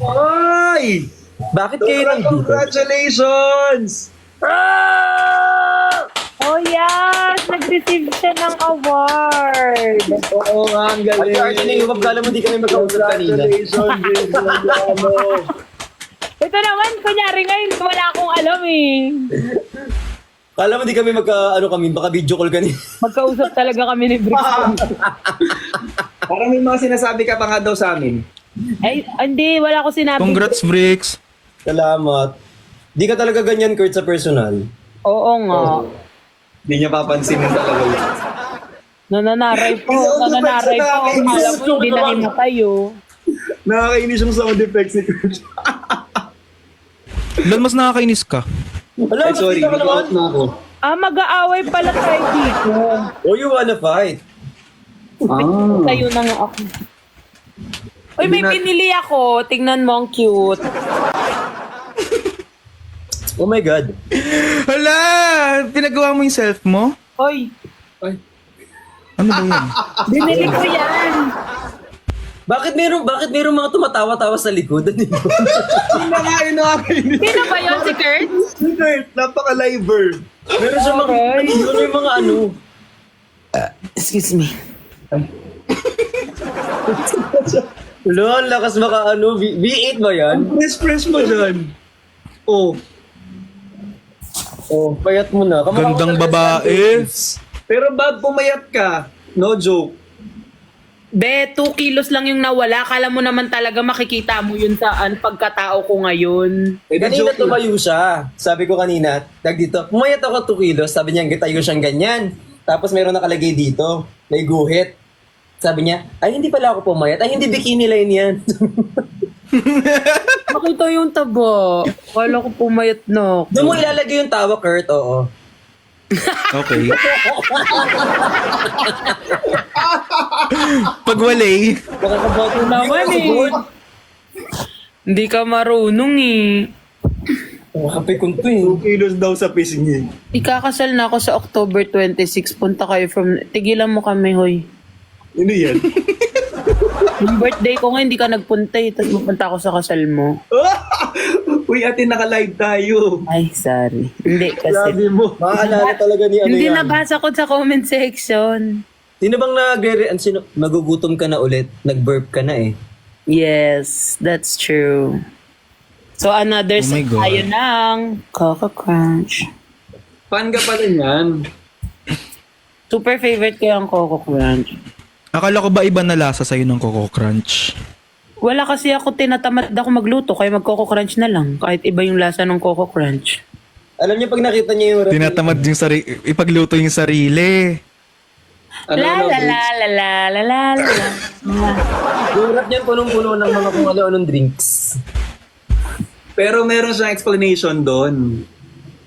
Ay! Bakit kayo nandito? Congratulations! Oh yes! Nag-receive siya ng award. Oo nga, ang Ay, galing. Arjun, yung kala mo di kami magkausap kanina. Congratulations, Vince Mangiano. Ito naman, kunyari ngayon, wala akong alam eh. Kala mo di kami baka video call kanina. Magkausap talaga kami ni Brixton. Parang may mga sinasabi ka pa nga daw sa amin. Ay, hindi, wala ko sinabi. Congrats, Bricks. Salamat. Di ka talaga ganyan, Kurt, sa personal. Oo nga. Hindi niya papansinin talaga yun. Nananaray po. Nananaray po. Alam mo, hindi na himatay oh. Nakakainis yung sound effects ni Kurt. Ilan mas nakakainis ka? Wala, Ay, sorry, ka naman. nag-out na ako. Mag-aaway pala tayo dito. Oh, you wanna fight? Tayo na nga ako. Uy, may pinili ako. Tingnan mo, ang cute. Oh my God. Hala! Pinagawa mo yung self mo? Uy, Ay, Ano ba yan? binili ko yan. Bakit meron mga tumatawa-tawa sa likod? yun na nga, yun nakakainis. Sino ba yun, si Kurt? Si Kurt, napaka-liver. Meron siya mga, yun yung mga ano. Excuse me. Wala, ang lakas maka ano, V8 ba yan? Press mo dyan. Oh. Oh, payat mo na. Kamukha mo Gandang talaga si babae. Andres. Pero Bob, pumayat ka. No joke. Be, 2 kilos lang yung nawala. Kala mo naman talaga makikita mo yun sa pagkatao ko ngayon. Eh, di Kanina joke lang. tumayo siya. Sabi ko kanina, dito, pumayat ako 2 kilos. Sabi niya, tayo siyang ganyan. Tapos meron nakalagay dito, may guhit. Sabi niya, ay hindi pala ako pumayat. Ay hindi bikini line yan. Makita yung taba. Kala ko pumayat na ako. Doon mo ilalagay yung tawa, Kurt. Oo. Okay. Pagwalay. Nakakaboto naman eh. Hindi ka marunong eh. Nakapikon to eh. 2 kilos daw sa pisngi. Ikakasal na ako sa October 26. Punta kayo from... Tigilan mo kami, hoy. Ano yan? Yung birthday ko nga, hindi ka nagpunta eh. Tapos mapunta ako sa kasal mo. Uy, ate, naka-live tayo. Ay, sorry. Hindi kasi... Sabi mo. Maaalala talaga ni ano Hindi yan. nabasa ko sa comment section. Sino bang magugutom ka na ulit? Nag-burp ka na eh. Yes, that's true. So another Oh my set God. tayo ng Coco Crunch. Fan ka pa rin yan. Super favorite ko yung Coco Crunch. Akala ko ba iba na lasa sa'yo ng Coco Crunch? Wala kasi ako tinatamad ako magluto kaya mag-Coco Crunch na lang. Kahit iba yung lasa ng Coco Crunch. Alam niyo pag nakita niyo yung Tinatamad yung ipagluto yung sarili. Ano, La ano, la la la la la la la. yung rap niyan punong-puno ng mga kung ano-anong drinks. Pero meron siyang explanation doon.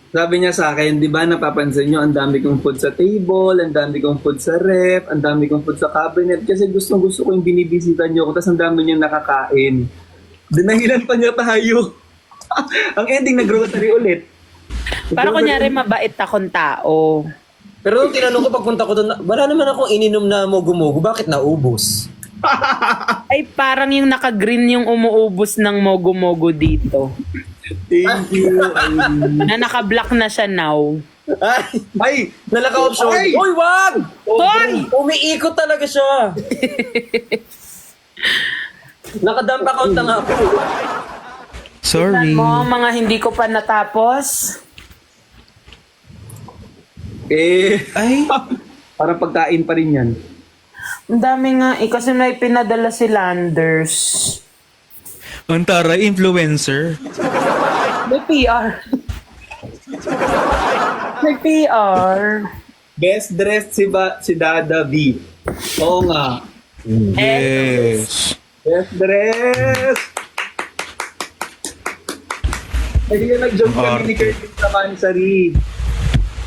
Sabi niya sa akin, di ba napapansin niyo, ang dami kong food sa table, ang dami kong food sa ref, ang dami kong food sa cabinet, kasi gustong-gusto ko yung binibisita niyo ko, tapos ang dami niyang nakakain. Dinahilan pa niya tayo. Ang ending, nag-grocery ulit. Para kunyari mabait akong tao. Pero nung tinanong ko pagpunta ko doon, wala naman akong ininom na mogo-mogo, bakit naubos? Ay parang yung naka-green yung umuubos ng mogo-mogo dito. Thank you. Na naka-black na siya now. Ay, Ay! nalaka-option. Ay! Uy, wag! Hoy! Umiikot talaga siya. Nakadump account na nga ako. Sorry. Mo ang mga hindi ko pa natapos. Ay, Parang pagkain pa rin yan. Ang dami nga eh, kasi may pinadala si Landers. ang taray, influencer. May PR. May PR. Best dressed si Dada V. Oo nga. Yes. Best dressed! Hindi yan nag-joke kami ni Curtis sa Mansari.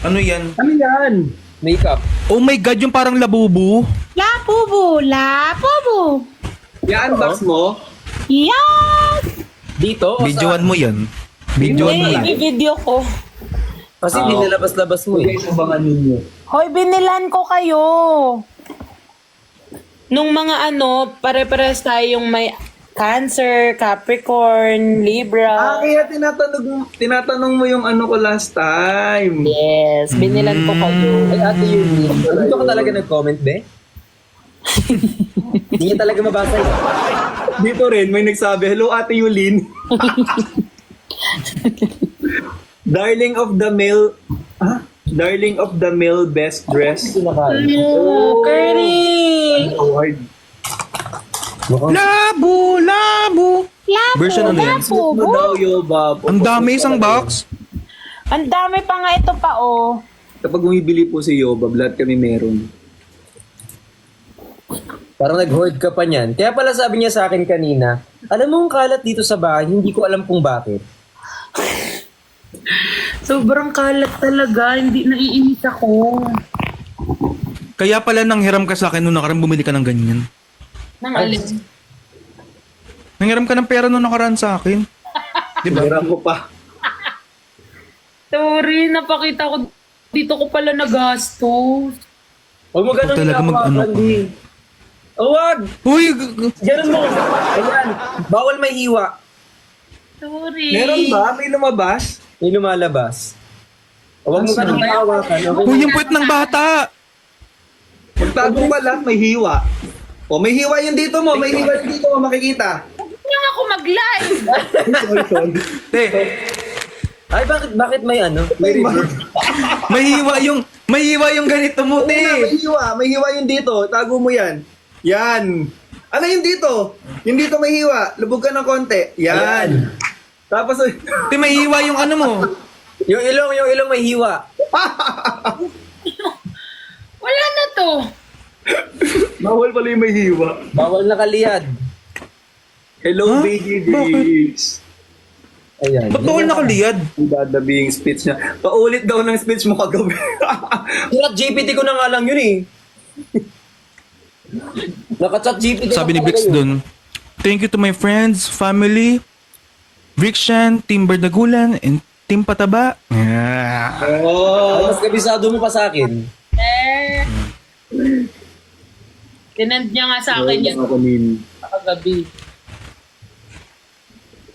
Ano yan? Ano yan? Makeup. Oh my God, yung parang labubu. Lapubu, lapubu. I-unbox mo? Yes! Dito o Videoan mo yan. Videoan mo yan. I-video ko. Kasi hindi nilabas-labas mo eh. Guys, abangan ninyo. Hoy, binilan ko kayo. Nung mga pare-pares tayo yung may Cancer, Capricorn, Libra. Kaya tinatanong mo yung ano ko last time. Yes, binilan ko kayo. Ay, Ate Yuli. Dito ka talaga nag-comment, be? Hindi niya talaga mabasa yun. Dito rin, may nagsabi, hello Ate Yulin. Darling of the male, Darling of the male best dress. Oh, Curry! Award. Labo, labo. Labo, Version ano yan? labo, Ano daw Yoba? Ang dami, isang box. Ang dami pa nga ito pa, oh. Kapag bumibili po si Yoba, lahat kami meron. Parang nag-hoard ka pa niyan. Kaya pala sabi niya sa akin kanina, alam mo ang kalat dito sa bahay, hindi ko alam kung bakit. Sobrang kalat talaga, hindi naiinis ako. Kaya pala nang hiram ka sa akin nung nakaraan bumili ka ng ganyan. Nang alin? Nanghiram ka ng pera nung nakaraan sa akin. Diba? Meron ko pa. Sorry, napakita ko. Dito ko pala nagastos. Huwag mo ganun Talaga mag-ano ka. Oh, wag! Uy, Ganun mo! Ayan, bawal may hiwa. Sorry. Meron ba? May lumabas? May lumalabas. Huwag mo ganun hawakan. Okay? uy, yung puwet ng bata. Pagtago ka lang, may hiwa. O, may hiwa yung dito mo. May hiwa yung dito mo, makikita. Huwag niyo nga ako mag-live. Sorry, sorry. Te, Ay, bakit may ano? May hiwa. may hiwa yung ganito mo, May te. hiwa. May hiwa yung dito. Tago mo yan. Yan. Ano yung dito? Yung dito may hiwa. Lubog ka ng konti. Yan. Tapos, Te, may hiwa yung ano mo. Yung ilong may hiwa. Wala na to. bawal pala yung may hiwa. Bawal na kaliyad. Hello, Huh? baby Bakit? Grace. Ayan. Ba't bawal nakaliyad? Ang dadabing speech niya. Paulit daw ng speech mo kagabi. Chat GPT ko na nga lang yun eh. Naka-chat GPT Sabi ni na Brix talaga yun. dun, thank you to my friends, family, Brixian, Team Bardagulan, and Team Pataba. Yeah. Ay, Oh. mas kabisado mo pa sa akin. Tinend niya nga sa akin yan Ako nin. kagabi.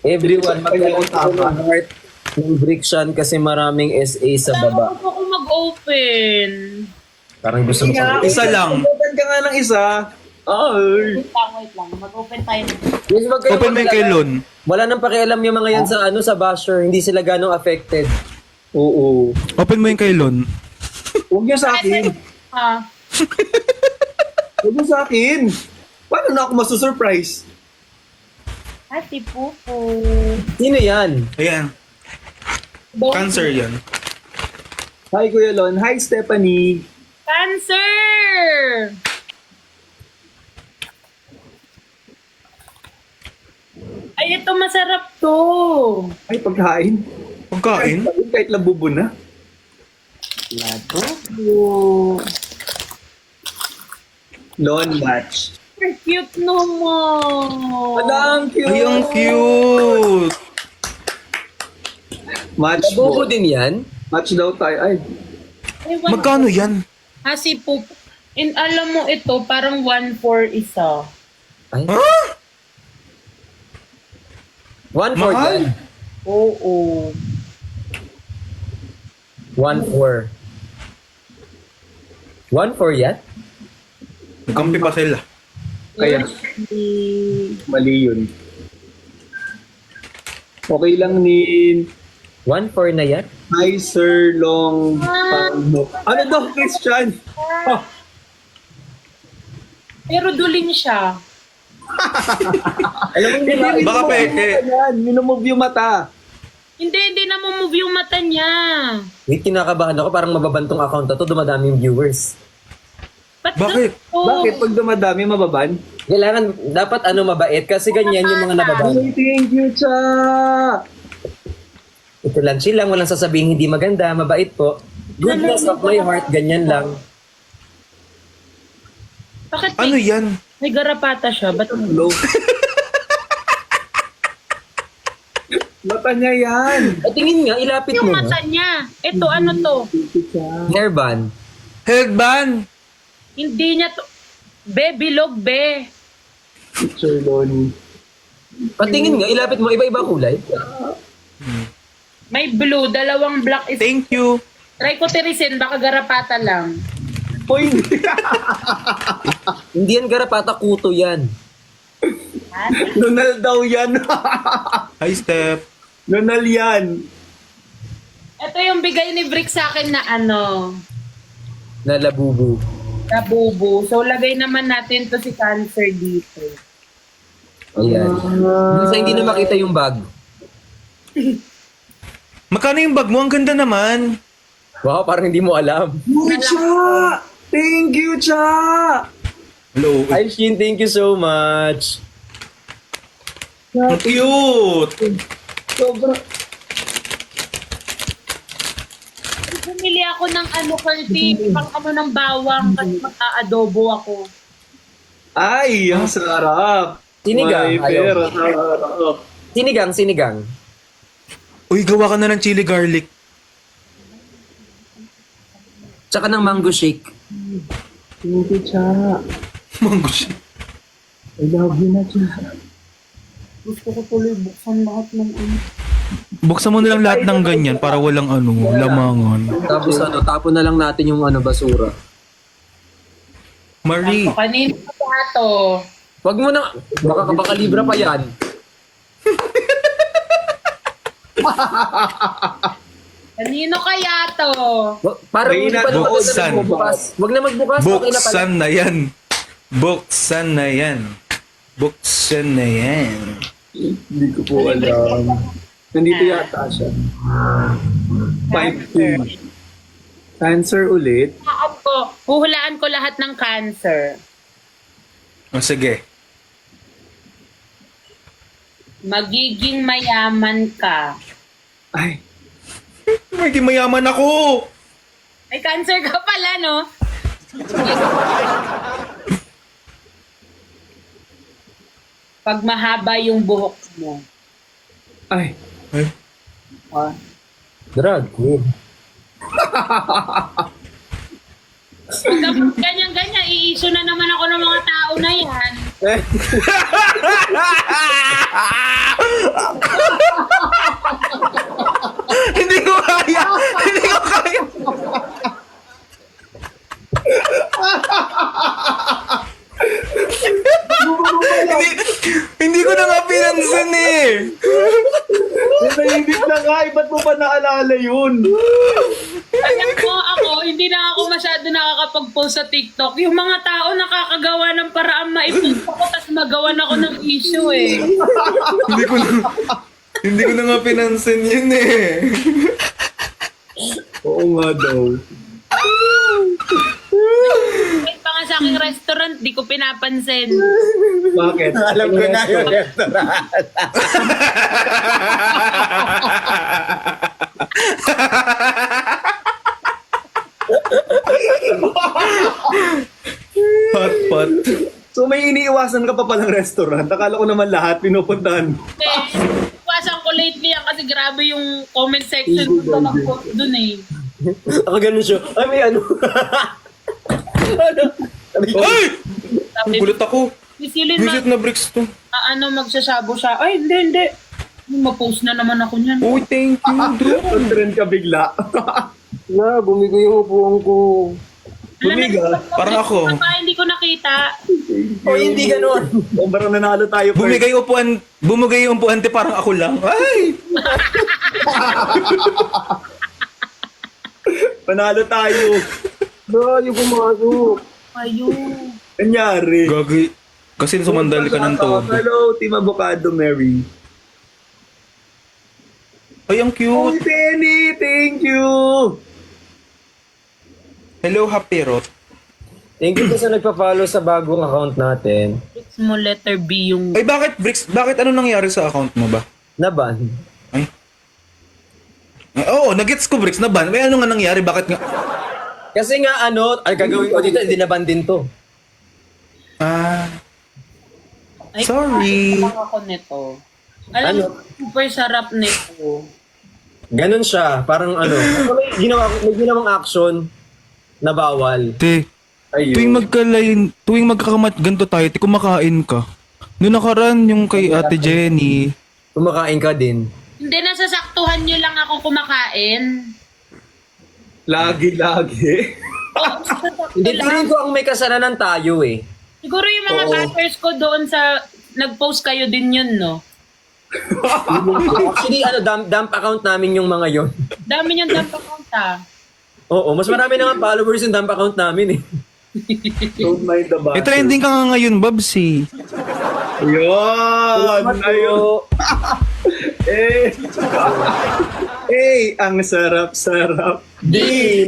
Everyone, magkaroon Kaya ko ng heart ng Brixian kasi maraming SA sa baba. Tama ko ako mag-open. Parang gusto mo pa. Isa lang. Open ka nga ng isa. Ay. Wait lang. Mag-open tayo. Yes, wag kayo Open mo yung kay mag-alala. Lon. Wala nang pakialam yung mga yan sa sa basher. Hindi sila ganong affected. Oo. Open mo yung kay Lon. Huwag niyo sa akin. Ha? Huwag niyo sa akin. Paano na ako masusurprise? Ate Pupo. Sino yan? Ayan. Cancer yan. Hi, Kuya Lon. Hi, Stephanie. Cancer! Ay, ito masarap to. Ay, pagkain. Pagkain? Kahit labubo na. Lato. Lon match. Cute naman. Madam, cute. Ay, ang cute. Match Bobo po. din yan? Match daw tayo. Ay, Ewan Magkano ko. yan? Si Pupo. Alam mo ito, parang 1-4 isa. Ay. Huh? 1-4 Mahal? yan. Oo. 1-4. 1-4 yan? Nagkampi pa sila. kaya mali yun. Okay lang Nin. 1-4 na yan? Hi, Sir Long. Ano daw, Christian? Oh, Pero duling siya. Alam mo hindi, nila, Baka peke. Minumove yung mata. Hindi na mo-move yung mata niya. wait, kinakabahan ako. Parang mababantong account na to. Dumadami yung viewers. Bakit? ganito? Bakit pag dumadami, mababan? Kailangan, dapat mabait. Kasi ganyan yung mga nababan. Ay, thank you, Cha! Ito lang, chill lang. Walang sasabihin hindi maganda. Mabait po. Goodness of my heart. Ganyan lang. Bakit Ano yan? may garapata siya? Ba't Hello. Mata niya yan. At tingin nga, ilapit yung mo. mata niya? Ito, ano to? Hairband. Headband. Hindi niya to. Be, bilog, be. Picture Loni. Patingin nga, ilapit mo, iba-iba kulay. May blue, dalawang black is... Thank you. Try ko tirisin, baka garapata lang. Uy, Hindi yan garapata, kuto yan. Nunal daw yan. Hi, Steph. Nunal yan. Ito yung bigay ni Brick sa akin na ano, Nalabubu. na bubu. So, lagay naman natin to si Cancer dito. Ayan. Sa hindi na makita yung bag. Magkano yung bag mo? Ang ganda naman. Wow, parang hindi mo alam. Uy, Cha! Thank you, Cha! Hello. Hi, Shin, thank you so much. Ang cute. Sobra. Bumili ako ng ano, Curtis, pang ano ng bawang kasi mag-aadobo ako. Ay, ang sarap. Sinigang, May ayaw. pera, sarap. Sinigang. Uy, gawa ka na ng chili garlic. Tsaka ng mango shake. Thank you, Cha. Mango shake. I love you na, Cha. Gusto ko tuloy buksan lahat ng ano. Buksan mo na lang lahat ng ganyan para walang lamangan. Tapos tapon na lang natin yung basura. Marie. So, kanina pa to. Wag mo na, baka libra pa yan. Kanino kaya to? Para hindi pa naman Buksan. magbukas. Wag na magbukas. Okay na pala. Buksan na yan. Buksan na yan. Buksan na yan. Hindi ko po alam. Nandito yata siya. 5-2. Cancer ulit. Huhulaan ko lahat ng Cancer. O sige. Magiging mayaman ka. Ay, Maging mayaman ako. Ay, Cancer ka pala, no? Pag mahaba yung buhok mo. ay. Ay. Oh. Drag queen. Pag ganyan-ganyan, i-issue na naman ako ng mga tao na yan. Hindi ko kaya. Hindi ko kaya. hindi, hindi ko na nga pinansin eh. Nahibig na nga, ba't mo pa naalala yun? Alam ko ako, hindi na ako masyado nakakapag-post sa TikTok. Yung mga tao nakakagawa ng paraan maipost ako tapos magawan ako ng issue eh. Hindi ko na nga pinansin yun eh. Oo nga daw. Kahit pa nga sa aking restaurant, di ko pinapansin. Bakit? Alam ko na yung restaurant. Hot pot. So may iniiwasan ka pa palang restaurant. Akala ko naman lahat pinupuntahan. Iwasan ko lately yan kasi grabe yung comment section ko sa nag-post dun eh. Ako ganun siya. Ay, may ano. Ay! Sabi, Gulat ako. Misilin Visit na bricks to. magsasabo siya. Ay, hindi. Ma-post na naman ako niyan. Uy, thank you, bro. Trend ka bigla. Na, bumigay yung upuan ko. Bumiga. Parang ako. Hindi ko nakita. O, hindi ganun. O parang nanalo tayo first. Bumigay yung upuan, parang ako lang. Ay! Panalo tayo. Tayo pumasok. Ayun. Nangyari. Gagi. Kasi sumandal ka ng todo. Hello, Team Avocado Mary. Ay, ang Oh, cute. Penny, thank you. Hello, Hapirot. Thank you po sa nagpa-follow sa bagong account natin. It's mo letter B yung... Ay, bakit, Bricks? Bakit ano nangyari sa account mo ba? Naban. Ay, oo, nagets ko, Bricks, na ban. May ano nga nangyari? Bakit nga? Kasi nga ay gagawin ko dito, hindi naban din to. Ah, Ay, sorry. kumain ako nito. Alam Ano? mo, super sarap nito. Ganun siya. Parang may ginawang action na bawal. Te, Ayun. tuwing magkakamat ganito tayo, te, kumakain ka. Noong nakaraan yung kay Ate Jenny, Kumakain ka din. Hindi, nasasaktuhan nyo lang ako kumakain. Lagi. Oo, nasasaktuhan Hindi, lang. tingin ko ang may kasalanan tayo eh. Siguro yung mga bashers ko doon sa... Nag-post kayo din yun, no? Actually, dump account namin yung mga yon. Dami niyang dump account, ah. Oo, mas marami naman followers yung dump account namin eh. Don't mind the bashers. trending ka nga ngayon, Babs eh. Yun! Ayun! Eh! Ang sarap-sarap. Di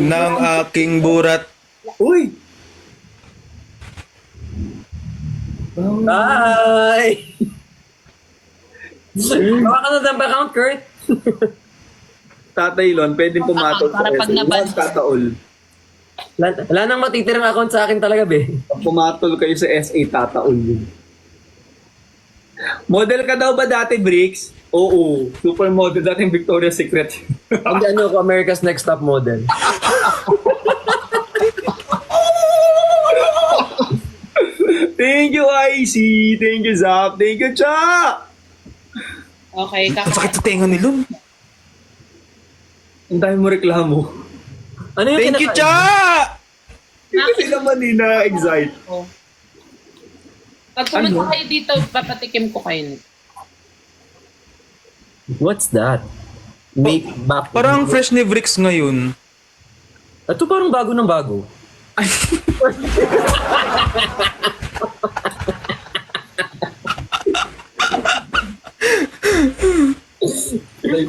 ng aking burat. Uy! Bye! Baka ka na dump account, Kurt? Tatay Lon, pwedeng pumatol Para pag naban- Huwag tataol. Wala nang matitirang account sa akin talaga, be. Pag pumatol kayo sa SA, tataol yun. Model ka daw ba dati, Bricks? Oo. Supermodel dating Victoria's Secret. Hindi ano ako, America's Next Top Model. Thank you, IC. Thank you, Zap. Thank you, Cha. Okay, Ang sakit sa tenga ni Lum. Ang dami mo reklamo. Ano yung Thank you, kinakain? Cha! Hindi naman na-excite. Pag pumunta kayo dito, papatikim ko kayo. What's that? Make back. Parang fresh ni Bricks ngayon. Ito parang bago ng bago.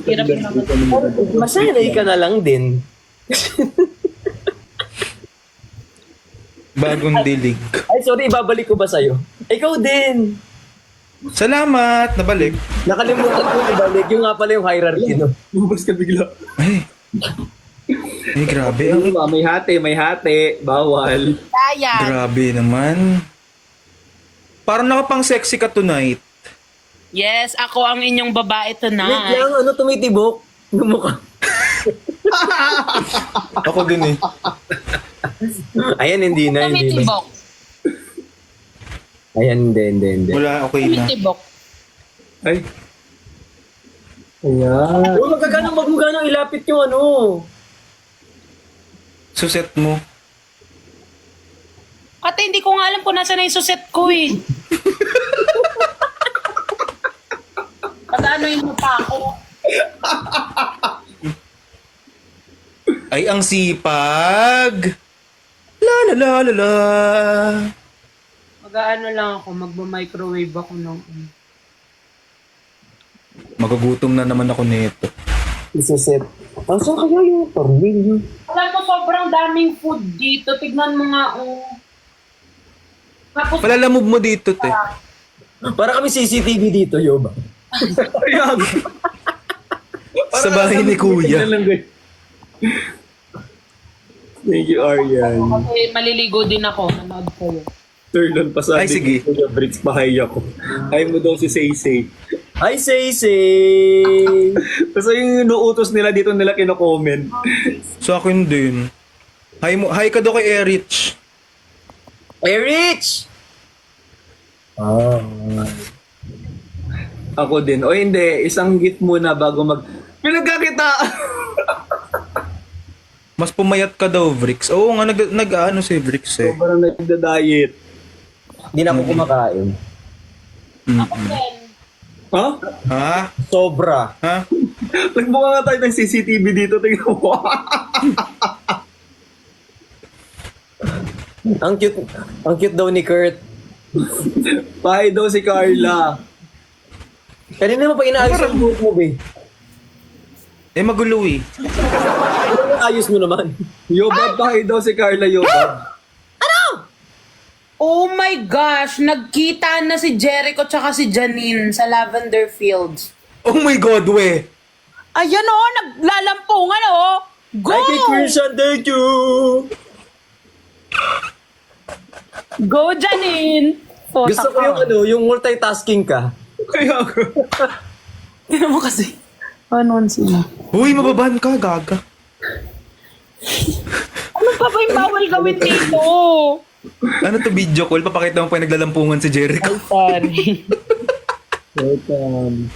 Hirap naman. Masanay ka na lang din. Bagong dilig. Ay, sorry, ibabalik ko ba sa'yo? Ikaw din. Salamat! Nabalik. Nakalimutan ko ibalik. Yung nga pala yung hierarchy, no? Lumabas ka bigla. Ay. Ay, grabe. Ang May hati. Bawal. Kaya. grabe naman. Parang nakapang sexy ka tonight. Yes, ako ang inyong babae Wait tonight. lang, ano tumitibok? Yung mukha. Ako din eh. Ayan, hindi na. Tumitibok. Ayan, hindi. Wala, okay na. Tumitibok. Ay. Ayan. Huwag magkano ilapit yung ano. Suset mo. Ate, hindi ko nga alam kung nasa na yung suset ko eh. Pag-ano yung mapa ako. Ay, ang sipag! La la la la la. Mag-ano lang ako, magma-microwave ako ng... Magagutom na naman ako nito. Isuset. Ang saan kaya yung tornilyo? Alam mo, sobrang daming food dito. Tignan mo nga, oh. Tapos, Palalamove mo dito, te. Para kami CCTV dito, Yoba. Ayan. Sa bahay ni Kuya. Thank you, Aryan. kasi maliligo din ako. Nanood kayo. Turlon pa sa Ay, sige. Kuya Bricks, pahay ako. Ay mo daw si Say. Hi, Say! Kasi yung inuutos nila dito nila kino-comment. Sa akin din. Hi ka daw kay Erich. Hey, Rich! Ah. Ako din. O hindi, isang gift muna bago Pinagkakita! Mas pumayat ka daw, Bricks. Oo nga, nag-ano si Bricks eh. Sobrang nagda-diet. Hindi na ako kumakain. Ha? Ha? Sobra. Ha? Nagbuka nga tayo ng CCTV dito. Tingnan mo. Ang cute daw ni Kurt. Pahay daw si Carla. Kanina mo pa inaayos ang buhok mo, be. Eh, magulo eh. Ano ayos mo naman? Yobab, pahay daw si Carla, Yobab. Oh my gosh! Nagkita na si Jericho tsaka si Janine sa Lavender Fields. Oh my God, we. Ayan o, naglalampungan o. Go! Ay, kay Christian, thank you! Go, Janine! Gusto ko yung multitasking ka. Kaya ako. Tignan mo kasi. Paano sila? Uy, mababan ka, gaga. Ano pa ba yung bawal gawin dito? Ano to, video call? Papakita mo pa yung naglalampungan si Jericho. Sorry. Welcome.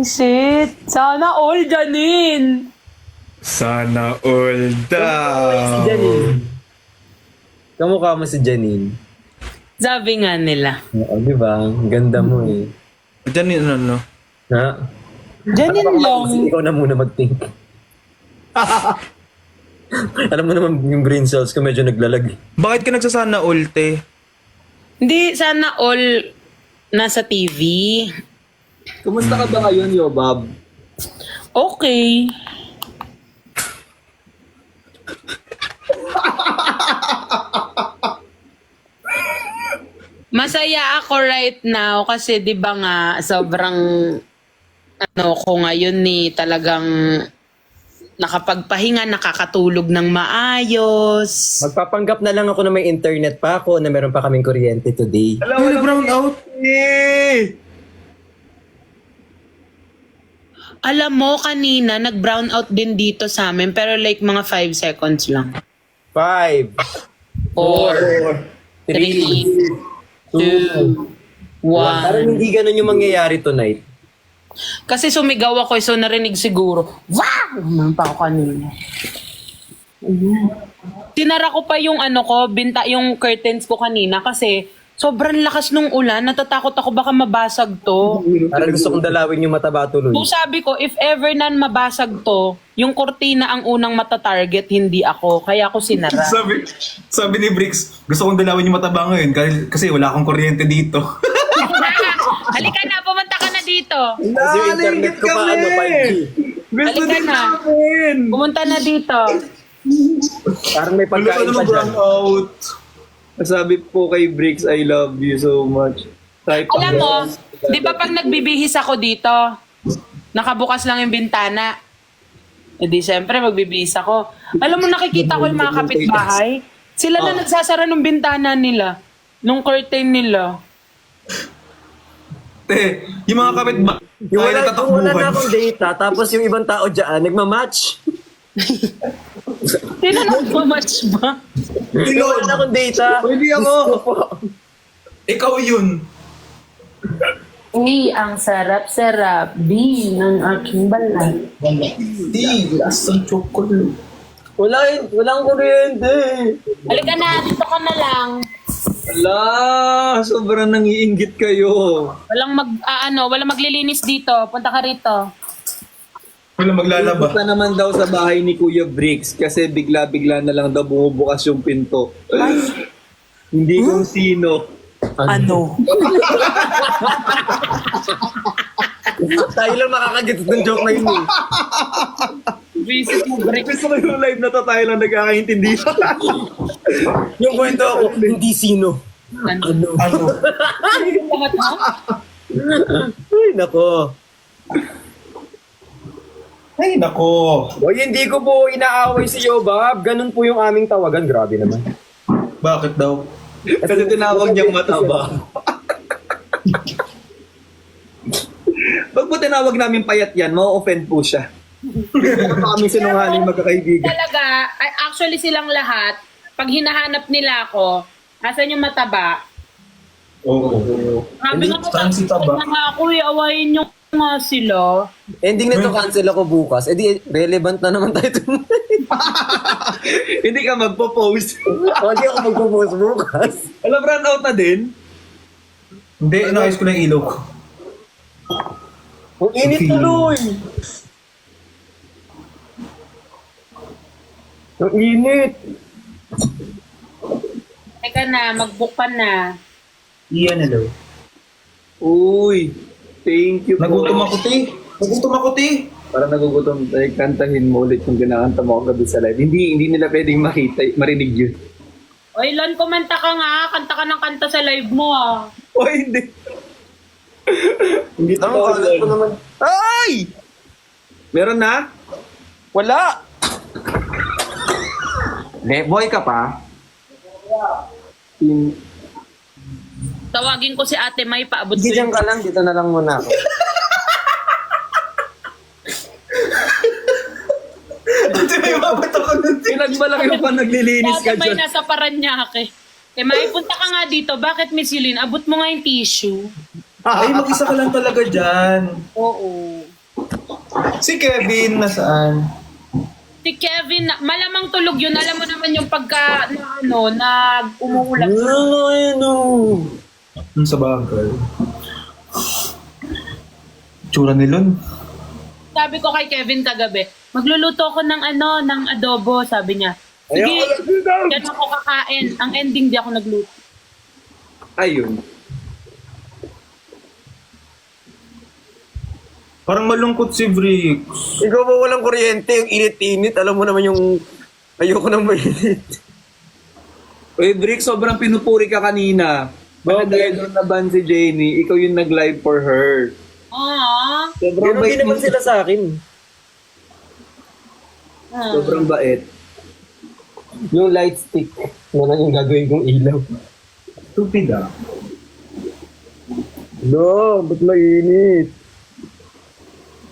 Shit. Sana all, Janine. Sana all daw. Janine. Kamukha mo si Janine. Sabi nga nila. Oo, di ba? Ang ganda mo eh. Diyan yun, ano? Ha? Janine lang. Ikaw na muna mag-think. Alam mo naman yung brain cells ko medyo naglalag. Bakit ka nagsasana all, te? Hindi, sana all nasa TV. Kumusta ka ba ngayon, Yobab? Okay. Masaya ako right now kasi 'di ba nga sobrang ano ko ngayon ni talagang nakapagpahinga, nakakatulog ng maayos. Magpapanggap na lang ako na may internet pa ako na meron pa kaming kuryente today. Alam mo, Brown out. Alam mo kanina nag-brown out din dito sa amin pero like mga 5 seconds lang. 5, 4, 3, 2, 1. Parang hindi ganun yung mangyayari tonight. Kasi sumigaw ako, so narinig siguro. Wow! Naman pa ako kanina. Tinara ko pa yung ano ko, yung curtains ko kanina kasi sobrang lakas nung ulan. Natatakot ako baka mabasag to. Parang gusto kong dalawin yung mataba tuloy. So sabi ko, if ever nan mabasag to, yung kurtina ang unang matatarget, hindi ako. Kaya ako sinara. Sabi ni Bricks, gusto kong dalawin yung mataba ngayon kasi wala akong kuryente dito. Halika na, pumunta ka na dito. Kasi yung internet ko pa ano, 5G. Gusto Halika din na. namin. Pumunta na dito. Parang may Ano pagkain pa dyan. out? Sabi po kay Bricks, I love you so much. Type Alam mo, di ba pag nagbibihis ako dito, nakabukas lang yung bintana. E di siyempre magbibihis ako. Alam mo, nakikita ko yung mga kapitbahay. Sila na nagsasara ng bintana nila. Nung curtain nila. Te, yung mga kapit ba? Yung wala na akong data, tapos yung ibang tao dyan, nagmamatch. Sino nagmamatch ba? Yung wala na akong data. Pwede ako. Ikaw yun. A, ang sarap-sarap. B, ng aking balat. Di, lasang chocolate. Walang kuryente. Halika na, dito ka na lang. Ala, sobrang nangiinggit kayo. Walang maglilinis dito. Punta ka rito. Wala maglalaba. Punta naman daw sa bahay ni Kuya Bricks kasi bigla-bigla na lang daw bumubukas yung pinto. Hindi kung sino. Ano? Tayo lang makakagets ng joke na yun eh. Visit mo, break. Gusto ko yung live na to, tayo lang nagkakaintindi. Yung kwento ako, hindi sino. Ano? Lahat mo? Ay, nako. Ay, nako. O, hindi ko po inaaway si Yobab. Ganun po yung aming tawagan. Grabe naman. Bakit daw? Kasi tinawag niyang mataba. Pag po tinawag namin payat yan, ma-offend po siya. Ano pa kami sinungaling magkakaibigan. Talaga, actually silang lahat, pag hinahanap nila ako, asan yung mataba? Oo. Sabi nga saan si Taba? nga ako, awayin nyo nga sila. Ending na to, cancel ako bukas. Eh di, relevant na naman tayo tonight. Hindi ka magpo-post. O, hindi ako magpo-post bukas. Alam, run out na din. Hindi, inayos ko na yung ilaw ko. Ang init tuloy. Ang init. Teka na, mag-book ka na. Iyan, hello. Uy, thank you po. Nagutom ako, te. Nagutom ako, te. Parang nagugutom tayo, kantahin mo ulit yung kinakanta mo kagabi sa live. Hindi nila pwedeng makita, marinig yun. Oy, Lon, kumanta ka nga. Kanta ka ng kanta sa live mo, ah. O hindi. Hindi Ang totoo kalat ko yun. naman. Ay! Meron na? Wala! Boy ka pa? In... Tawagin ko si Ate May, paabot Sige, sa'yo. dyan ka lang. Dito na lang muna ako. Ate, may mabot ako nun. Pinagmalaki pa naglilinis Ate ka May dyan. nasa Paranaque. May punta ka nga dito. Bakit, Miss Yulin? Abot mo nga yung tissue. Ay, mag-isa ka lang talaga dyan. Oo. Si Kevin, nasaan? Si Kevin, malamang tulog yun. Alam mo naman yung pagka, umuulan. Sa bagay. Tsura ni Lon. Sabi ko kay Kevin kagabi, magluluto ako ng ng adobo, sabi niya. Sige, yan ako kakain. Ang ending, di ako nagluto. Ayun. Parang malungkot si Bricks. Ikaw ba walang kuryente, yung init-init, alam mo naman yung ayoko nang mainit. Uy, Brick, sobrang pinupuri ka kanina. Bakit doon na ban si Jenny? Ikaw yung nag-live for her. Aww. Sobrang Ganun din bait naman mo. sila sa akin. Sobrang bait. Yung light stick, na lang yung gagawin kong ilaw. Stupid ah. No, ba't mainit?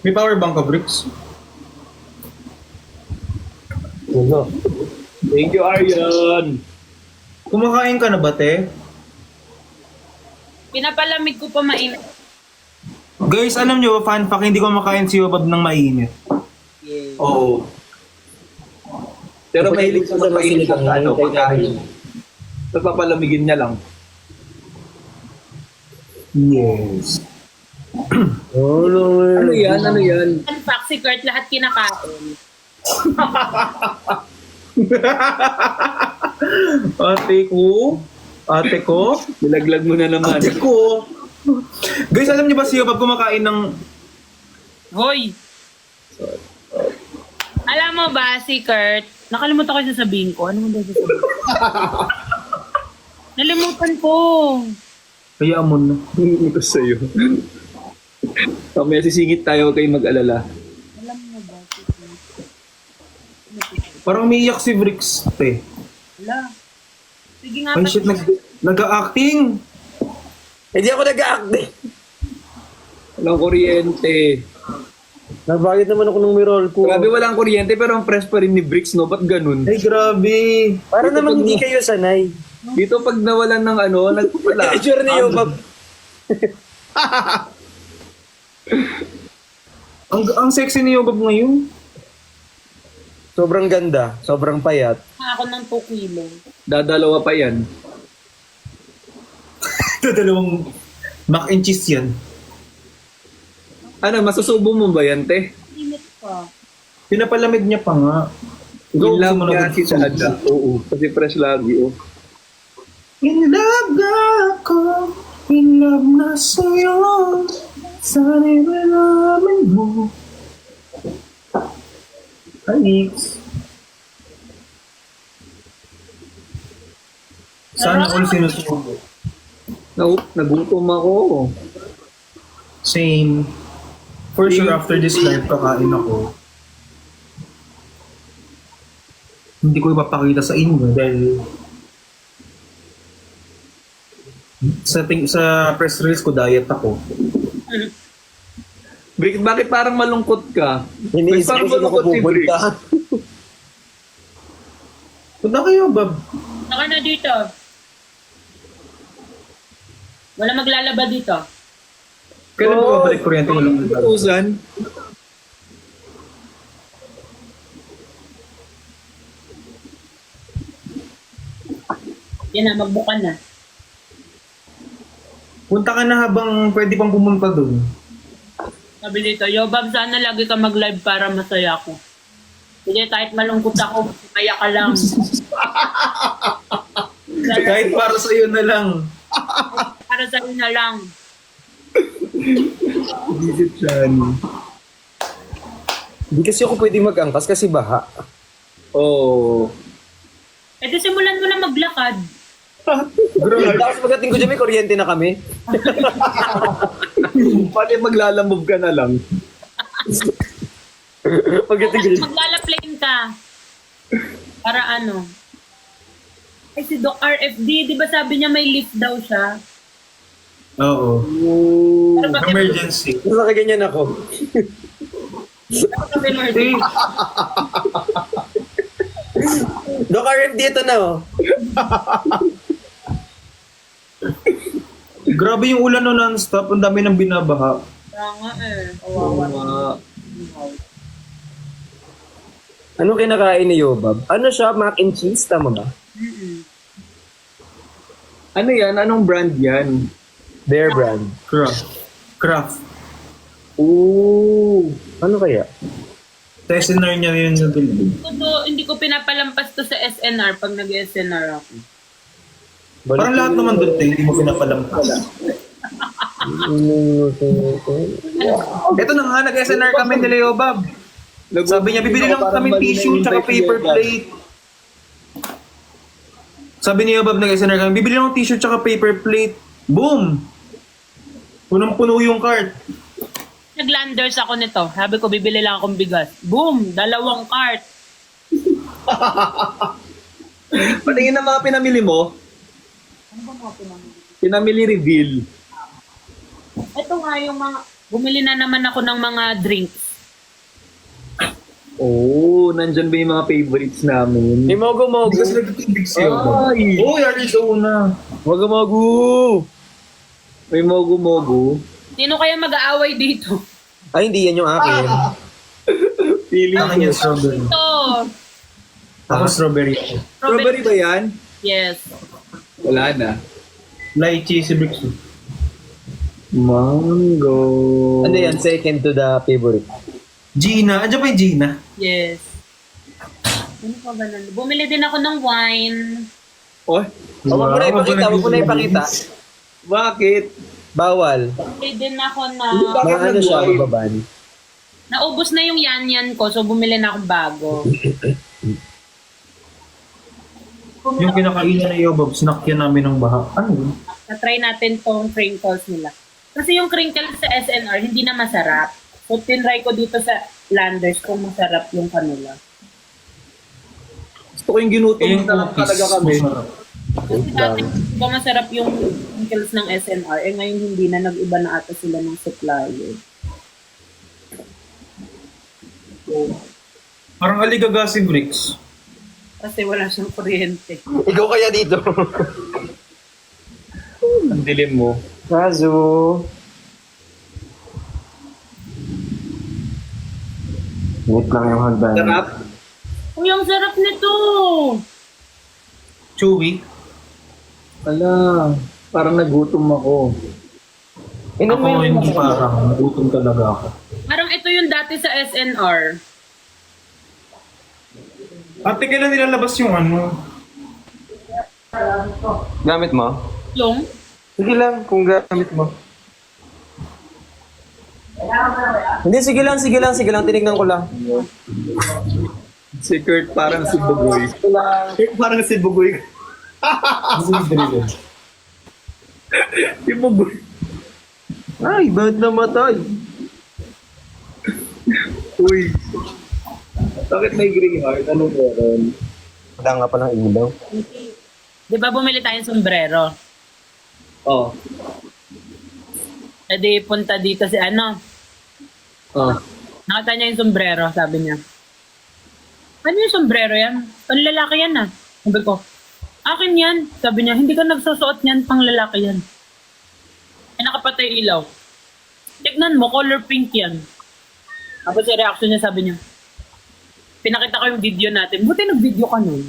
May power bank ka, Bricks? Ano? Thank you, Aryan. Kumakain ka na ba, te? Pinapalamig ko pa mainit. Guys, alam nyo, fun fact, hindi ko makain si Yobab ng mainit. Oo. Pero mahilig sa mainit ang pagkain. Papalamigin niya lang. Yes. Ano yan? Ano yan? In fact, si Kurt lahat kinakain. Ate ko? Nilaglag mo na naman. Ate ko? Guys, alam niyo ba si Yobab kumakain ng... Hoy! Alam mo ba, si Kurt, nakalimutan ko yung sasabihin ko. Ano mo daw sasabihin? Nalimutan ko. Kaya mo na. Hindi ko sa'yo. Mamaya sisingit tayo, huwag kayong mag-alala. Alam mo ba, si Kurt? Parang umiiyak si Bricks, te. Wala. Sige nga Ay pa. shit, nag-a-acting! Hindi ako nag-a-acting. Walang kuryente. Nabagit naman ako ng mirror ko. Grabe walang kuryente pero ang press pa rin ni Bricks, no? Ba't ganun? Ay, grabe! Para naman hindi kayo sanay. Dito pag nawalan ng nagpala. Itsura ni Yobab. Ang sexy ni Yobab ngayon. Sobrang ganda, sobrang payat. Ako ng 2 kilo. Dadalawa pa yan. Dalawang mac and cheese yan. Ano, masusubo mo ba yan, te? Init pa. Pinapalamig niya pa nga. In love Gusto mo niya na- si Dada. Oo, kasi fresh lagi, oh. In love na ako, in love na sa'yo, sana malaman mo. Alex. Sana all sinusubo. Nagutom ako. Same. For sure, after this live, kakain ako. Hindi ko ipapakita sa inyo dahil sa press release ko, diet ako. Brick, bakit parang malungkot ka? Iniisip Parang ko saan ako malungkot si Brick. pupunta. Punta kayo, Bob. Saka na dito. Wala maglalaba dito. Kailan mo babalik kuryente? Walang naglalaro. Utusan. Yan na, magbukan na. Punta ka na habang pwede pang pumunta dun. Sabi dito, Yobab, sana lagi ka mag-live para masaya ako. Sige, kahit malungkot ako, masaya ka lang. Kahit para sa'yo na lang. Para sa'yo na lang. Visit siya. Hindi kasi ako pwede mag-angkas kasi baha. Oh. E di simulan mo na maglakad. Tapos pagdating ko dyan, may kuryente na kami. Pati maglalamove ka na lang. Pagdating ko dyan. Maglalaplane ka. Para ano? Eh si Doc RFD, di ba sabi niya may lift daw siya? Oo. Pero bakit Emergency. Mas nakaganyan ako. emergency? Doc RF dito na oh. Grabe yung ulan no non-stop. Ang dami ng binabaha. Kaya nga eh. Oo nga. Ano kinakain ni Yobab? Ano siya? Mac and cheese? Tama ba? Ano yan? Anong brand yan? Their brand. Craft. Ooh. Ano kaya? SNR niya yun sa building. Hindi ko pinapalampas to sa SNR pag nag-SNR ako. Parang lahat naman doon, hindi mo pinapalampas. Ito na nga, nag-SNR kami ni Leo Bob. Sabi niya, bibili lang kami tissue tsaka paper plate. Sabi niya, Bob, nag-SNR kami, bibili lang tissue tsaka paper plate. Boom! Punong-puno yung cart. Nag-landers ako nito. Sabi ko, bibili lang akong bigas. Boom! 2 cart. Patingin na mga pinamili mo. Pinamili reveal. Ito nga yung mga... Bumili na naman ako ng mga drinks. Oh, nandyan ba yung mga favorites namin? May mogo-mogo. Hindi kasi nagtitibig siya. Ay! Oh, yari sa una. Mogo-mogo! May mogo-mogo. Sino kaya mag-aaway dito? Ay, hindi yan yung akin. Feeling Akin yung strawberry. Ito. Ako strawberry. Strawberry ba yan? Yes. Wala na. Lychee si Bricks. Mango. Ano yan? Second to the favorite. Gina. Andiyan pa yung Gina? Yes. Ano pa ba nun? Bumili din ako ng wine. Oh, Huwag mo na ipakita. Huwag mo na ipakita. bakit? Bawal. Bumili din ako na... Bakit Ano siya? nag-wine? Mababan. Naubos na yung yan ko, so bumili na akong bago. Yung kinakainan na Yobob, snack yan namin ng baha. Ano yun? Na-try natin tong crinkles nila. Kasi yung crinkles sa SNR, hindi na masarap. So, tinry ko dito sa Landers kung masarap yung kanila. Gusto ko yung ginutom Yung na lang cookies, talaga kami. masarap. Kasi dati, di ba masarap yung crinkles ng SNR, eh ngayon hindi na, nag-iba na ata sila ng supplier. Parang aligaga si Bricks. Kasi wala siyang kuryente. Ikaw kaya dito. Ang dilim mo. Kazu. Wait lang yung hagdan. Sarap. Uy, ang sarap nito! Chewy. Ala, parang nagutom ako. Inom mo Ako yung hindi parang, nagutom talaga ako. Parang ito yung dati sa SNR. Ate, kailan nilalabas yung ano? gamit mo? Yung? Sige lang, kung gamit mo. Hindi, sige lang. Tinignan ko lang. Si Kurt parang si Bugoy. Kurt parang si Bugoy. Si Bugoy. Ay, bakit namatay? Uy. Bakit may gray heart? Anong meron? Wala nga palang ilaw. Di ba bumili tayong sombrero? Oh. E di punta dito si ano. Oh. Nakita niya yung sombrero, sabi niya. Ano yung sombrero yan? Pang lalaki yan ah. Sabi ko, akin yan. Sabi niya, hindi ka nagsusuot niyan, pang lalaki yan. Eh, nakapatay ilaw. Tignan mo, color pink yan. Tapos yung reaction niya, sabi niya, pinakita ko yung video natin. Buti nag-video ka nun.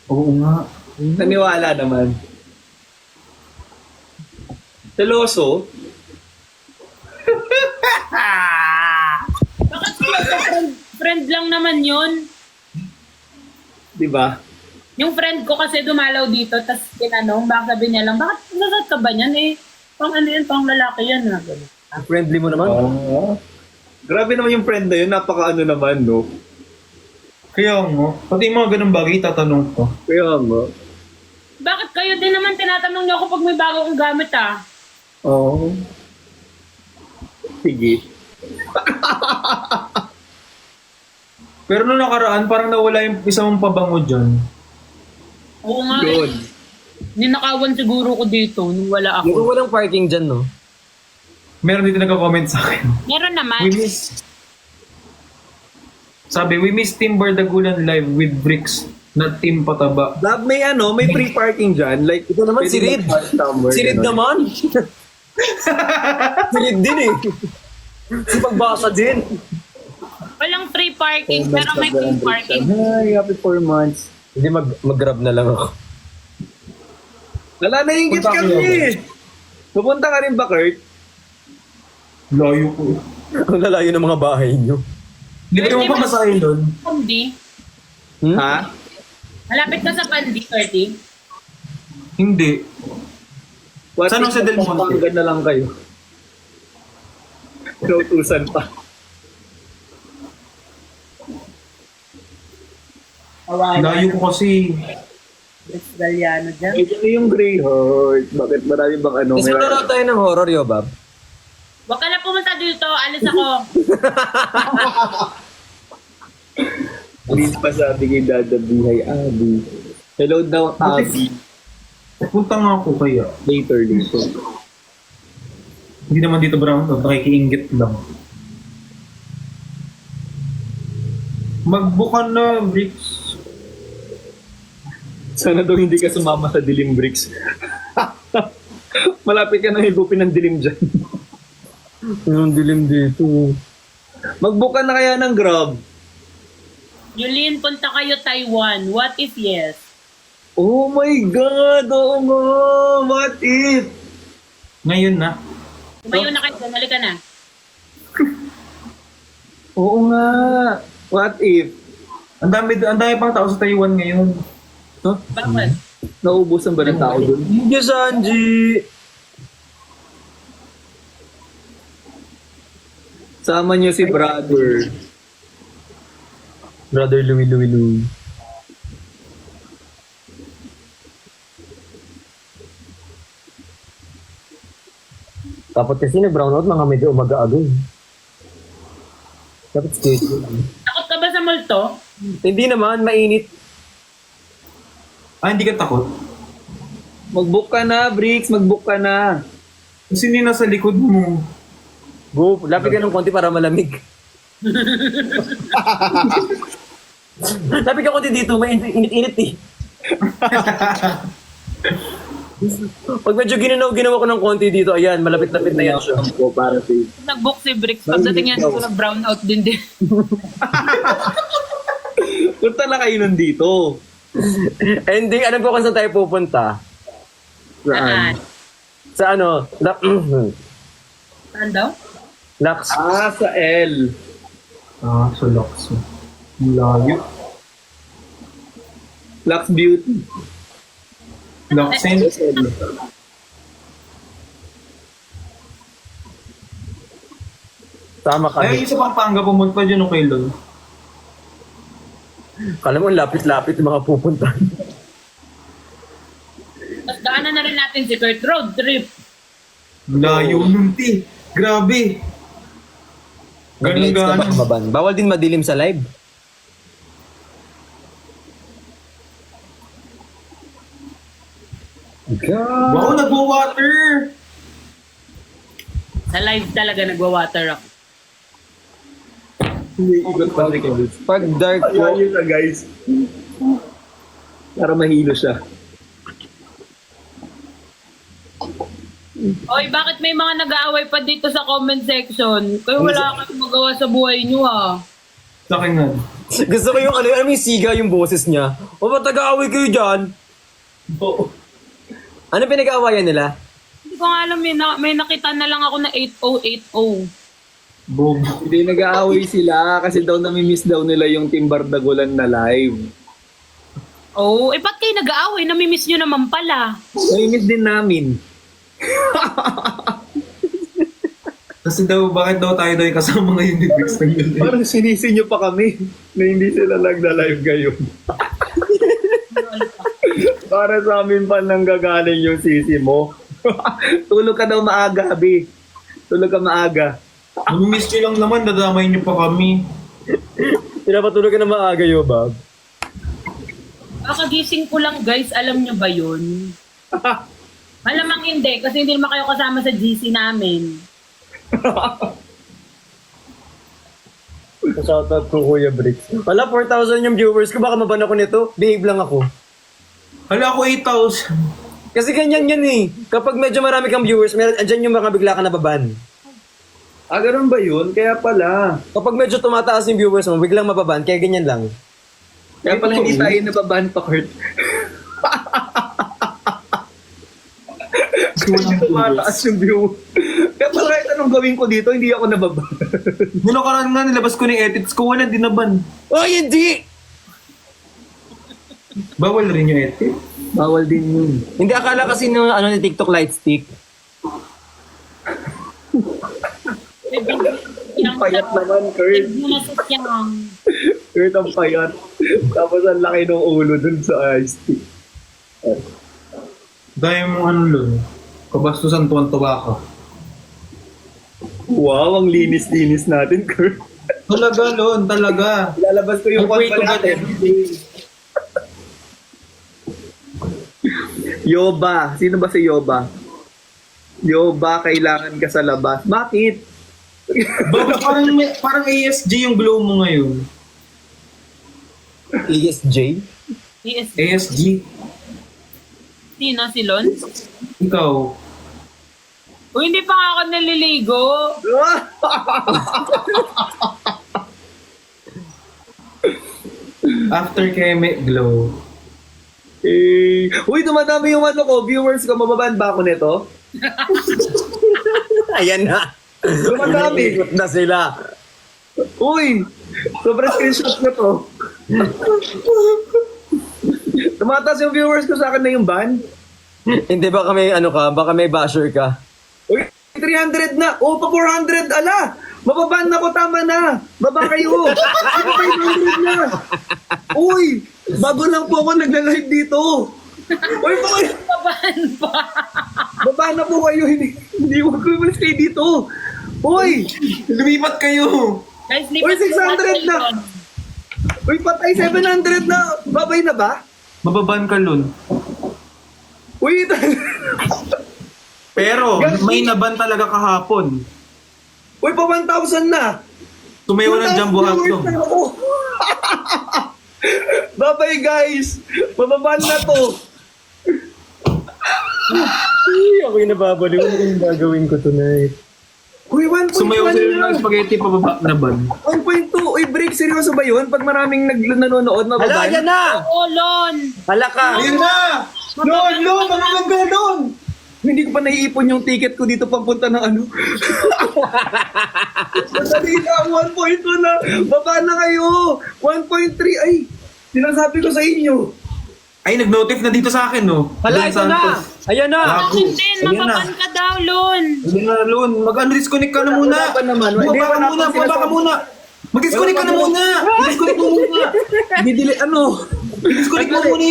Oo nga. Naniwala naman. Seloso? Bakit sila friend lang naman yun? Di ba? Yung friend ko kasi dumalaw dito, tapos tinanong, baka sabi niya lang, bakit nasat ka ba niyan eh? Pang ano yan, pang lalaki yan. Ah. Ganun. Friendly mo naman. Oh. Grabe naman yung friend na yun. Napaka ano naman, no? Kaya mo, pati yung mga ganun bagay, tatanong ko. Kaya nga. Bakit kayo din naman tinatanong niyo ako pag may bago kong gamit ah? Oo. Sige. Pero nung nakaraan, parang nawala yung isa mong pabango dyan. Oo nga Yun. eh. Ninakawan siguro ko dito nung wala ako. Mukhang walang parking dyan, no? Meron dito nagka-comment sa akin. Meron naman. We miss... Sabi, we miss Timber Dagulan live with Bricks. Na team pataba. Lab, may free parking dyan. Like, Ito naman si pwede Reed. mag-park somewhere, Si Reed ganun. naman. Si Reed din eh. Si pagbasa din. Walang free parking, pero may free parking. Hi, happy 4 months. Hindi mag-grab na lang ako. Wala na yung Punta kami. kayo. Pupunta ka rin ba, Kurt? Layo ko. Ang lalayo ng mga bahay niyo. Hindi mo pa masahin doon. Pandi. Ha? Malapit ka sa Pandi, 30. Hindi. What Saan if ang sa Del Monte? Pampanga na lang kayo? Kautusan pa. Layo ko kasi. Galiano dyan. Ito yung Greyheart. Bakit marami bang ano? Mas manonood tayo ng horror, Yobab. Huwag ka na pumunta dito, alis ako. Please pa sabi kay Dada Buhay Abby. Hello daw, Abby. Punta nga ako kaya. Later. Hindi naman dito brown out. Nakikiinggit lang. Magbukan na, Bricks. Sana daw hindi ka sumama sa Dilim Bricks. Malapit ka nang higupin ng dilim dyan. Yung dilim dito. Magbuka na kaya ng Grab. Yulin, punta kayo Taiwan. What if yes? Oh my God! Oo nga! What if? Ngayon na. Tumayo na kayo, halika na. Oo nga! What if? Ang dami pang tao sa Taiwan ngayon. Huh? Bakit? Nauubusan ba ng tao doon? Hindi, Sanji. Sama niyo si brother. Brother Louie. Dapat kasi nag-brown out mga medyo umaga-aga eh. Dapat straight yun. Takot ka ba sa multo? Hindi naman, mainit. Hindi ka takot? Mag-book ka na, Bricks. Mag-book ka na. Kasi hindi nasa likod mo. Go, lapit ka ng konti para malamig. Lapit ka konti dito, may init-init eh. Pag medyo ginawa ko ng konti dito, ayan, malapit-lapit na yan siya. Ako para safe. Nag-book si Bricks. Pagdating yan dito, nag-brown out din din. Punta na kayo nandito. Ending, alam ko kung saan tayo pupunta. Saan? Sa ano? Saan daw? Lux. Sa L. Sa Lux. Layo. Lux Beauty. Luxen. Tama ka. Ay, yung sa Pampanga, pumunta dyan o kay Lol. Kala mo, lapit-lapit yung mga pupunta. Tapos daanan na rin natin si Kurt. Road trip. Layo nun, ti. Grabe. Nag-lights na ba Ganun-ganon. kumaban? Bawal din madilim sa live. God. Wow, nagwa-water. Sa live talaga nagwa-water ako. Hindi, ikot pa rin kayo. Pag dark po, Ayan yun na, guys. Para mahilo siya. Oy, bakit may mga nag-aaway pa dito sa comment section? Kayo wala kayong magawa sa buhay nyo ah. Sa akin nga. gusto ko yung ano yung siga yung boses niya. O ba't nag-aaway kayo dyan? Oo. Ano pinag-aawayan nila? Hindi ko nga alam, may nakita na lang ako na 8080. Boom. Hindi nag-aaway sila kasi daw namimiss daw nila yung Team Bardagulan na live. Oh, ba't kayo nag-aaway? Namimiss nyo naman pala. Namimiss din namin. Kasi daw, bakit daw tayo daw yung kasama ngayon ni Bricks ng Lol? Parang sinisi nyo pa kami na hindi sila nagda-live ngayon. Para sa amin pa nang gagaling yung sisi mo. Tulog ka daw maaga, Abi. Tulog ka maaga. Namimiss nyo lang naman, dadamay nyo pa kami. Pinapatulog ka na maaga yo, Bob. Kakagising ko lang guys, alam nyo ba yun? Malamang hindi, kasi hindi naman kayo kasama sa GC namin. Shoutout ko Kuya Bricks. Wala, 4,000 yung viewers ko. Baka maban ako nito. Behave lang ako. Hala ako 8,000. Kasi ganyan yan eh. Kapag medyo marami kang viewers, meron, andyan yung mga bigla ka nababan. Ah, ganun ba yun? Kaya pala. Kapag medyo tumataas yung viewers mo, biglang mababan. Kaya ganyan lang. Kaya pala hindi tayo nababan pa, Kurt. Tumataas yung view. Kaya pala kahit anong gawin ko dito, hindi ako nababan. Nung nakaraan nga, nilabas ko ng edits ko, wala din naban. Oh, hindi! Bawal rin yung edit. Bawal din yun. Hindi, akala kasi ng ni TikTok light stick. Ang payat naman, Kurt. Kurt, ang payat. Tapos ang laki ng ulo dun sa ice tea. Dahil mo ano lun. Kabastusan tuwan-tuwa ka. Wow, ang linis-linis natin, Kurt. Talaga, Lon, talaga. Lalabas ko yung Pag-pray pag to God natin. everyday. Yoba. Sino ba si Yoba? Yoba, kailangan ka sa labas. Bakit? Bakit parang ASJ yung glow mo ngayon? ESJ? ASG? Sino? Si Lon? Ikaw. O hindi pa nga ako naliligo. After Keme, glow. Uy, dumadami yung ano ko. Viewers ko, mababan ba ako nito? Ayan na. Dumadami. Ikot na sila. Uy, sobrang screenshot na to. Tumataas yung viewers ko sa akin na yung ban. Hindi ba kami, baka may basher ka? Uy, 300 na. O, pa 400. Ala, mababan na ko. Tama na. Baba kayo. 500 na. Uy, bago lang po ako nagla-live dito. Uy, baba na po kayo. Hindi ko umalis kayo dito. Uy, Lumipat kayo! Guys, uy, 600 na. Uy, patay 700 na. Babay na ba? Mababan ka, Lon. Uy, Pero, may naban talaga kahapon. uy, pa 1,000 na. Tumayo ng Jumbo Hot viewers na ako. Bye-bye, guys. Mababan na to. Ako yung nababaliw. Ano yung gagawin ko tonight? Uy, 1.1 Sumayo sila na. ng spaghetti pababa naban. 1.2. Uy, break. Seryoso ba yun? Pag maraming nanonood, Hala, mababan? yan na! Oo, Lon. Hala ka! Ayun na! Lon! Lon! Mababan ka, Lon! Hindi ko pa naiipon yung ticket ko dito papunta ng ano. Madali na, 1.2 na. Baba na kayo. 1.3. Ay, sinasabi ko sa inyo. Ay, nag-notif na dito sa akin, no? Hala, Don ito na! Santos. Ayan na! Gago. Akin din, Ayan na. mapapan ka daw, Lon. Ayun na, Lon. Mag-disconnect ka na muna. Wala pa naman. Hindi, Bumaba ka wala muna. pa Bumaba ka sinasabi. muna. Mag-disconnect ka na muna. Mag-disconnect mo muna. Didili, ano? Disconnect mo muna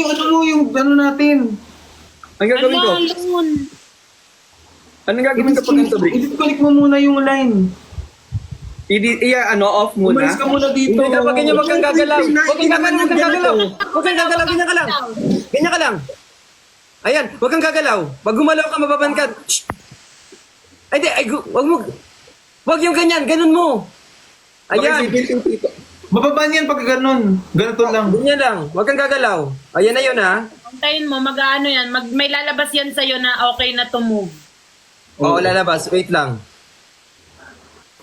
yung ano natin. Ang gagawin ko? Ano, Lon? Anong gagawin ko pag ganito, break? I-disconnect mo muna yung line. Off muna. Umalis ka muna dito. Hindi dapat ganyan, wag kang gagalaw. Wag kang gagalaw, wag kang gagalaw. Wag kang gagalaw, ganyan ka lang. Ganyan ka lang. Ayan, wag kang gagalaw. Pag gumalaw ka, mababan ka. Shh! Ay, di, wag mo. Wag yung ganyan, ganun mo. Ayan, Mababan yan pag ganun. Ganito lang. ganyan lang. Wag kang gagalaw. Ayan na yun, ha. Antayin mo, mag-ano yan. May lalabas yan sa'yo na okay na to move. Oo, lalabas. Wait lang.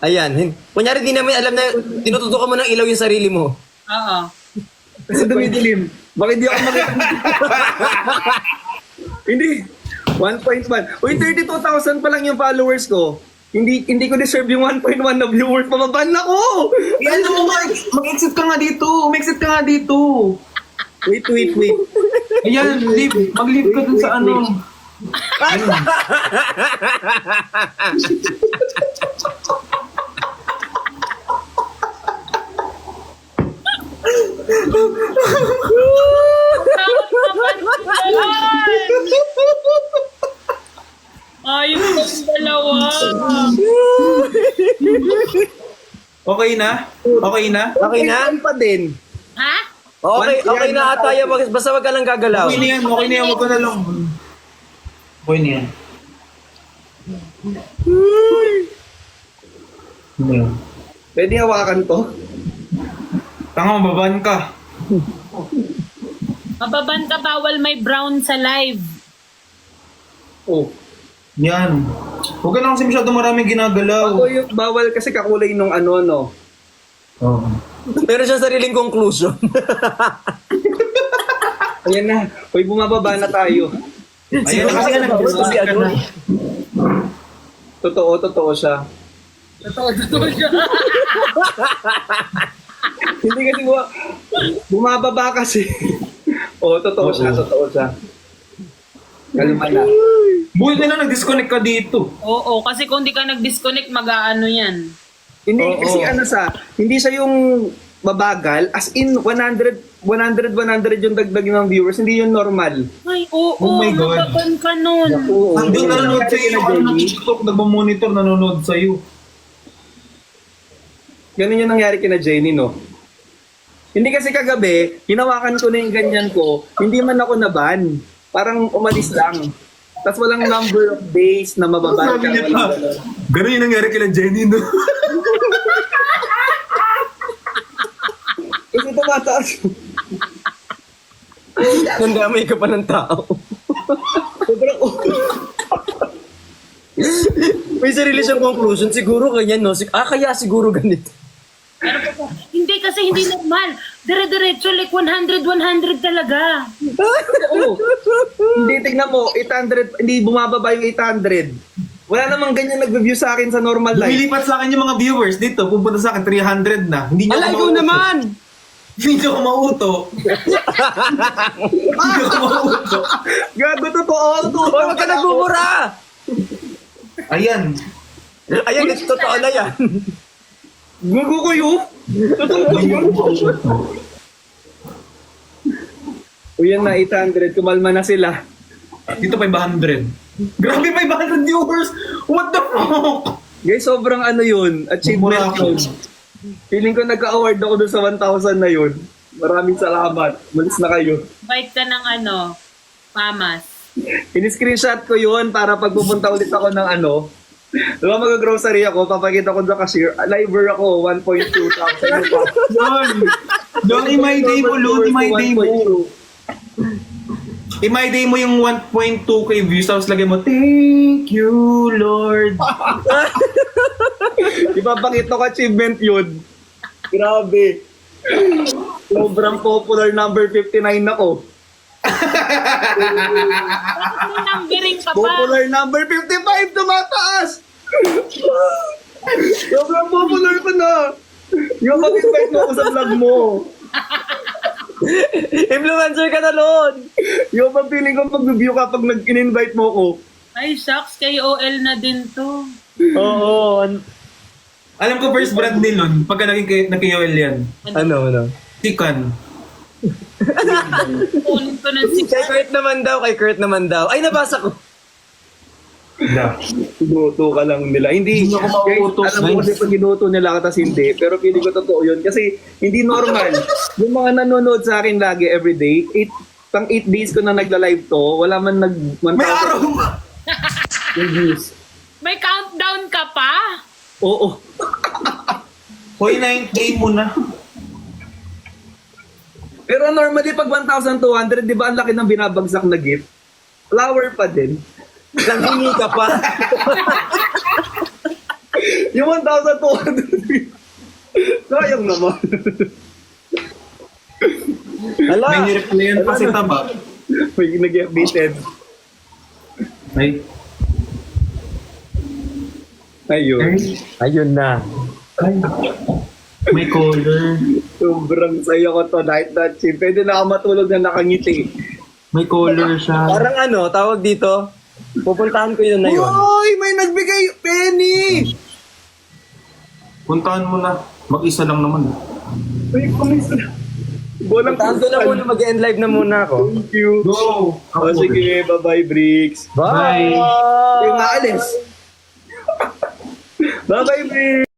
Ayan. Kunyari, di namin alam na tinututukan mo ng ilaw yung sarili mo. Oo. Kasi dumidilim. Bakit di ako makita? Hindi. 1.1. Uy, 32,000 pa lang yung followers ko. Hindi ko deserve yung 1.1 na viewers. Pababan na ko! Yan mo, mag-exit ka nga dito. Mag-exit ka nga dito. Wait. Ayan, leave. Mag-leave ka dun sa ano. Ayun yung dalawa. Okay na? Okay na? Okay na? pa din. Ha? Okay na ata yan. Basta wag ka lang gagalaw. Okay na yan. Okay na yan. Huwag ka na lang. Okay na yan. Pwede hawakan to? Tanga, mababan ka. Mababan ka, bawal may brown sa live. Oh. Yan. Huwag ka na kasi masyado maraming ginagalaw. Ako yung bawal kasi kakulay nung ano, no? Oh. Meron siya sariling conclusion. Ayan na. Uy, bumababa na tayo. Ayan na kasi nga nag-discuss ka na. Totoo siya. Totoo siya. Hindi kasi bumababa kasi. Totoo siya. Kalma na. Buhay na lang, nag-disconnect ka dito. Oo, kasi kung di ka nag-disconnect, mag-aano yan. Hindi Oo. kasi hindi siya yung mabagal, as in 100 yung dagdag ng viewers, hindi yun normal. Ay, oo, Oh my God. mababan ka nun. Oo. Andun nanonood sa'yo, ano na TikTok, nagmamonitor, nanonood sa'yo. Ganun yung nangyari kina Jenny, no? Hindi kasi kagabi, hinawakan ko na yung ganyan ko, hindi man ako naban. Parang umalis lang. Tapos walang number of days na mababa. Sabi niya pa, ganun yung nangyari kila Jenny, no? Kasi tumataas. Nandamay ka pa ng tao. Sobrang May sarili siyang conclusion. Siguro ganyan, no? Kaya siguro ganito. Ano pa po? Hindi kasi hindi normal. Dire-diretso like 100 talaga. Oo. Hindi, tignan mo, 800, hindi bumababa yung 800. Wala namang ganyan nag-review sa akin sa normal life. Lumilipat sa akin yung mga viewers dito, pupunta sa akin 300 na. Hindi niyo Alay ako ko mauto. naman! Hindi niyo ako mauto. Hindi niyo ako mauto. Gago, totoo. Hoy, wag ka nagmumura! Ayan. Ayan, totoo na yan. Gugu ko yun. Totoo yun. O yan na, 800. Kumalma na sila. Dito 500. Grabe, 500 viewers! What the fuck? Guys, sobrang ano yun. Achievement Mura ako. yun. Feeling ko nagka-award ako dun sa 1,000 na yun. Maraming salamat. Malis na kayo. Bite ka ng pamas. In-screenshot ko yun para pag pupunta ulit ako ng diba mag-grocery ako, papakita ko sa cashier, liver ako, 1.2 thousand. Don, i-my day mo, Lord, i-my day mo. I-my day mo yung 1.2k views, tapos lagay mo, thank you, Lord. Ipapakita ko achievement yun. Grabe. Sobrang popular number 59 ako. May numbering ka pa. Popular number 55, tumataas! Sobrang popular ko na. Yung mag-invite mo ako sa vlog mo. Influencer ka na, Lord! Yung pag-feeling ko mag-review ka pag nag-invite mo ko. Ay, shucks, KOL na din to. Oo. Alam ko first brand ni Lon, pagka nag-KOL yan. Ano? Sikan. Kunin ko ng Kay Kurt naman daw. Ay, nabasa ko. Ginuto ka lang nila. Hindi, Hindi ako mauutos, guys, alam ko kasi pag ginuto nila ka, tas hindi. Pero feeling ko totoo yun. Kasi hindi normal. Yung mga nanonood sa akin lagi everyday, 8 days ko na nagla-live to, wala man nag 1,000 May araw ba? views. May countdown ka pa? Oo. Hoy, 9K mo na. Pero normally pag 1,200, di ba ang laki ng binabagsak na gift? Flower pa din. Nanghingi ka pa. Yung 1,200. Sayang naman. Hala. May nireplyan pa si Taba. May nag-updated. Ay. Ayun. Ayun na. May color. Sobrang saya ko to night that chill. Pwede na ako matulog na nakangiti. May color siya. Parang tawag dito, pupuntahan ko yun na yun. Uy! May nagbigay penny! Puntahan mo na. Mag-isa lang naman. Uy, kumisa. Walang Puntahan ko na muna, mag-end live na muna ako. Thank you. Go! Sige, bye-bye, Bricks. Bye! Kayo maalis. Bye-bye, Bricks.